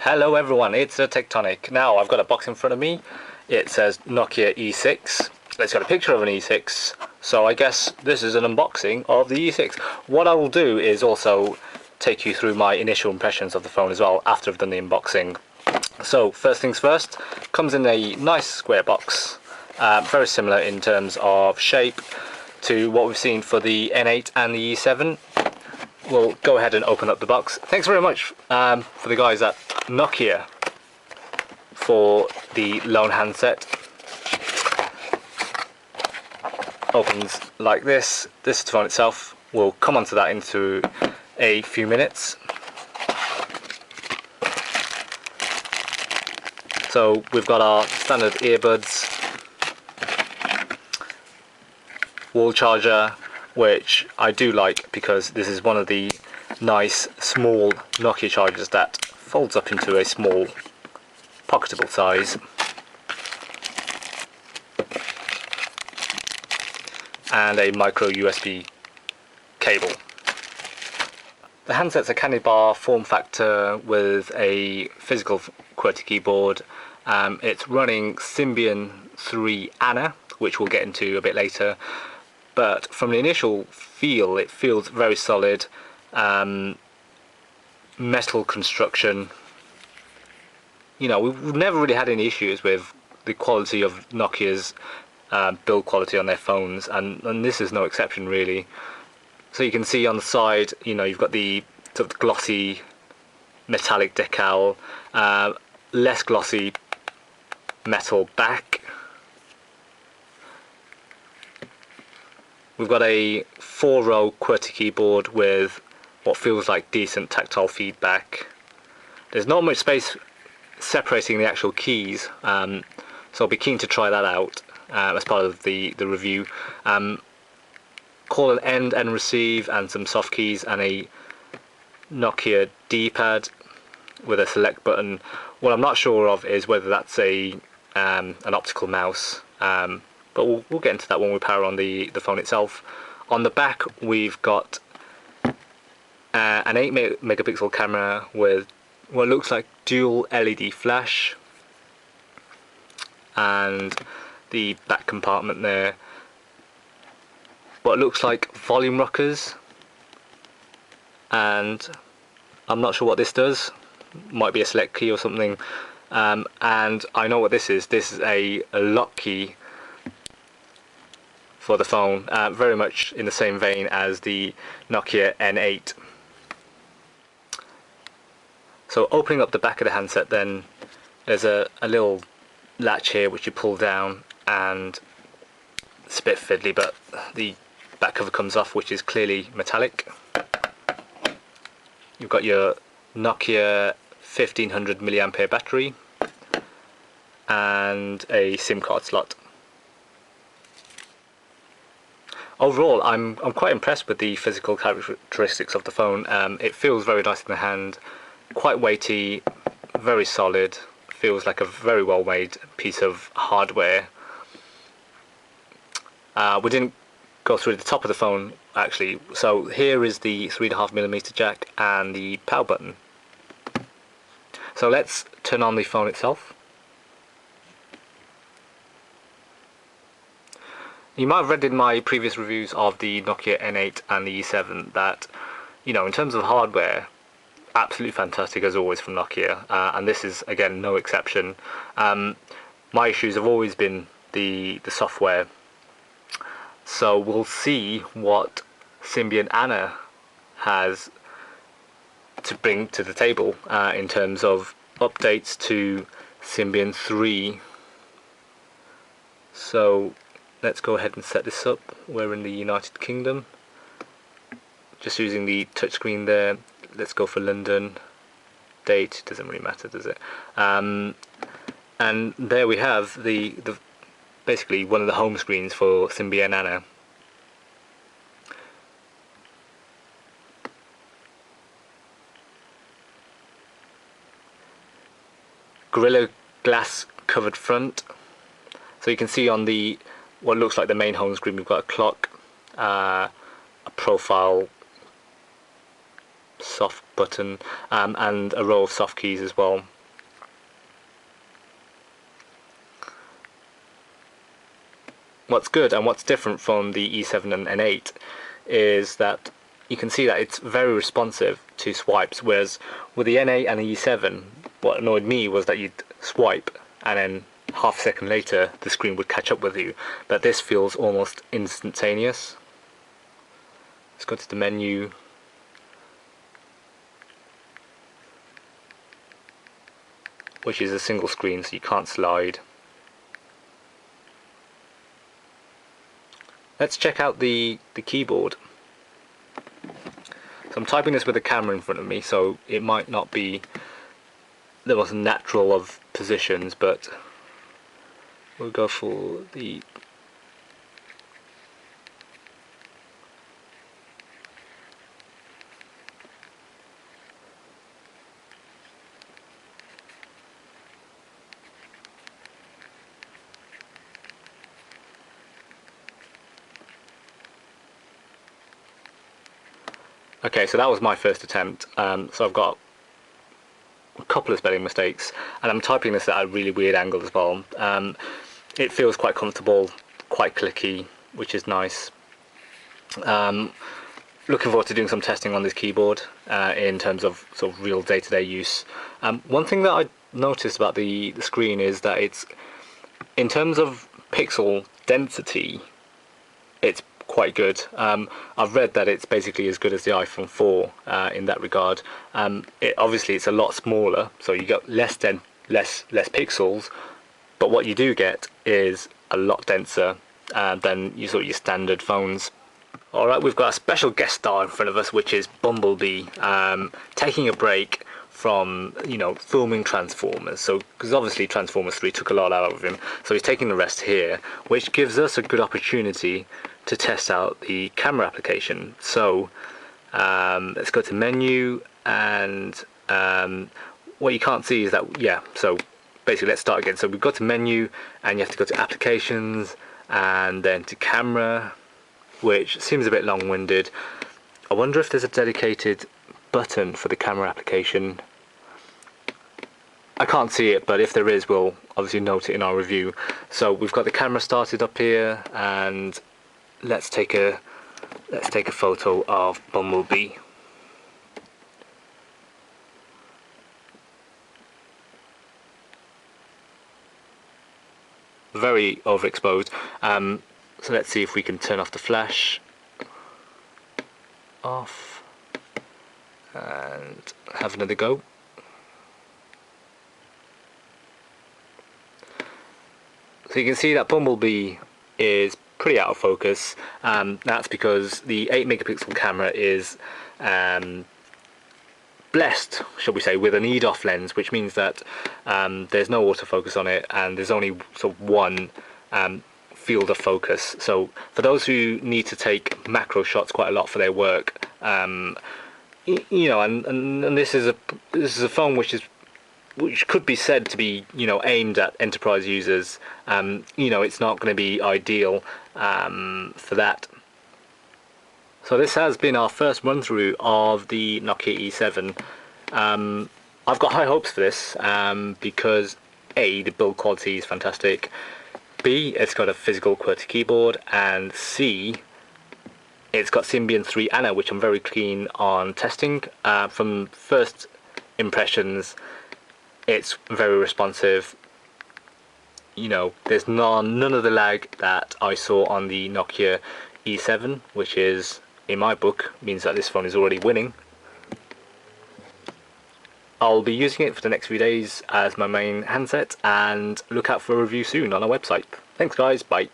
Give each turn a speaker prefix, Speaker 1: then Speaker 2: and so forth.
Speaker 1: Hello everyone, it's a Tectonic. Now I've got a box in front of me. It says Nokia E6. It's got a picture of an E6, so I guess this is an unboxing of the E6. What I will do is also take you through my initial impressions of the phone as well after I've done the unboxing. So first things first, comes in a nice square box, very similar in terms of shape to what we've seen for the N8 and the E7. We'll go ahead and open up the box. Thanks very much for the guys at Nokia for the loan handset. Opens like this. This is the phone itself. We'll come onto that into a few minutes. So we've got our standard earbuds, wall charger, which I do like because this is one of the nice small Nokia chargers that folds up into a small pocketable size. And a micro USB cable. The handset's a candybar form factor with a physical QWERTY keyboard. It's running Symbian 3 Ana, which we'll get into a bit later. But from the initial feel, it feels very solid. Metal construction. You know, we've never really had any issues with the quality of Nokia's build quality on their phones, and this is no exception really. So you can see on the side, you know, you've got the sort of glossy metallic decal, less glossy metal back. We've got a 4-row QWERTY keyboard with what feels like decent tactile feedback. There's not much space separating the actual keys, so I'll be keen to try that out as part of the review. Call and end and receive, and some soft keys, and a Nokia D-pad with a select button. What I'm not sure of is whether that's an optical mouse. But we'll get into that when we power on the phone itself. On the back we've got an 8 megapixel camera with what looks like dual LED flash, and the back compartment there, what looks like volume rockers, and I'm not sure what this does. Might be a select key or something. And I know what this is. This is a lock key for the phone, very much in the same vein as the Nokia N8. So opening up the back of the handset, then there's a little latch here which you pull down, and it's a bit fiddly, but the back cover comes off, which is clearly metallic. You've got your Nokia 1500 milliampere battery and a SIM card slot. Overall, I'm quite impressed with the physical characteristics of the phone. It feels very nice in the hand, quite weighty, very solid, feels like a very well made piece of hardware. We didn't go through the top of the phone actually, so here is the 3.5mm jack and the power button. So let's turn on the phone itself. You might have read in my previous reviews of the Nokia N8 and the E7 that, you know, in terms of hardware, absolutely fantastic as always from Nokia, and this is again no exception. My issues have always been the software, so we'll see what Symbian Ana has to bring to the table in terms of updates to Symbian 3. So let's go ahead and set this up. We're in the United Kingdom, just using the touchscreen there. Let's go for London. Date doesn't really matter, does it? And there we have the basically one of the home screens for Symbian Ana. Gorilla Glass covered front. So you can see on the what looks like the main home screen, we've got a clock, a profile soft button, and a row of soft keys as well. What's good and what's different from the E7 and N8 is that you can see that it's very responsive to swipes, whereas with the N8 and the E7, what annoyed me was that you'd swipe and then half a second later the screen would catch up with you, but this feels almost instantaneous. Let's go to the menu. Which is a single screen, so you can't slide. Let's check out the keyboard. So I'm typing this with a camera in front of me, so it might not be the most natural of positions, but we'll go for the Okay, so that was my first attempt. So I've got a couple of spelling mistakes, and I'm typing this at a really weird angle as well. It feels quite comfortable, quite clicky, which is nice. Looking forward to doing some testing on this keyboard in terms of sort of real day-to-day use. One thing that I noticed about the screen is that it's, in terms of pixel density, it's quite good. I've read that it's basically as good as the iPhone 4 in that regard. Obviously it's a lot smaller, so you get less pixels, but what you do get is a lot denser than your standard phones. Alright, we've got a special guest star in front of us, which is Bumblebee, taking a break from, filming Transformers. So, because obviously Transformers 3 took a lot out of him, so he's taking the rest here, which gives us a good opportunity to test out the camera application. So, let's go to menu, and what you can't see is that, so basically let's start again. So we've got to menu, and you have to go to applications, and then to camera, which seems a bit long-winded. I wonder if there's a dedicated button for the camera application. I can't see it, but if there is, we'll obviously note it in our review. So we've got the camera started up here, and let's take a photo of Bumblebee. Very overexposed. So let's see if we can turn off the flash. Off. And have another go. So you can see that Bumblebee is pretty out of focus. That's because the 8 megapixel camera is blessed, shall we say, with an EDOF lens, which means that there's no autofocus on it, and there's only sort of one field of focus. So for those who need to take macro shots quite a lot for their work, and this is a phone which could be said to be aimed at enterprise users. It's not going to be ideal for that. So this has been our first run through of the Nokia E7. I've got high hopes for this because A, the build quality is fantastic, B, it's got a physical QWERTY keyboard, and C, it's got Symbian 3 Ana, which I'm very keen on testing. From first impressions, it's very responsive. There's none of the lag that I saw on the Nokia E7, which is, in my book, means that this phone is already winning. I'll be using it for the next few days as my main handset, and look out for a review soon on our website. Thanks guys, bye.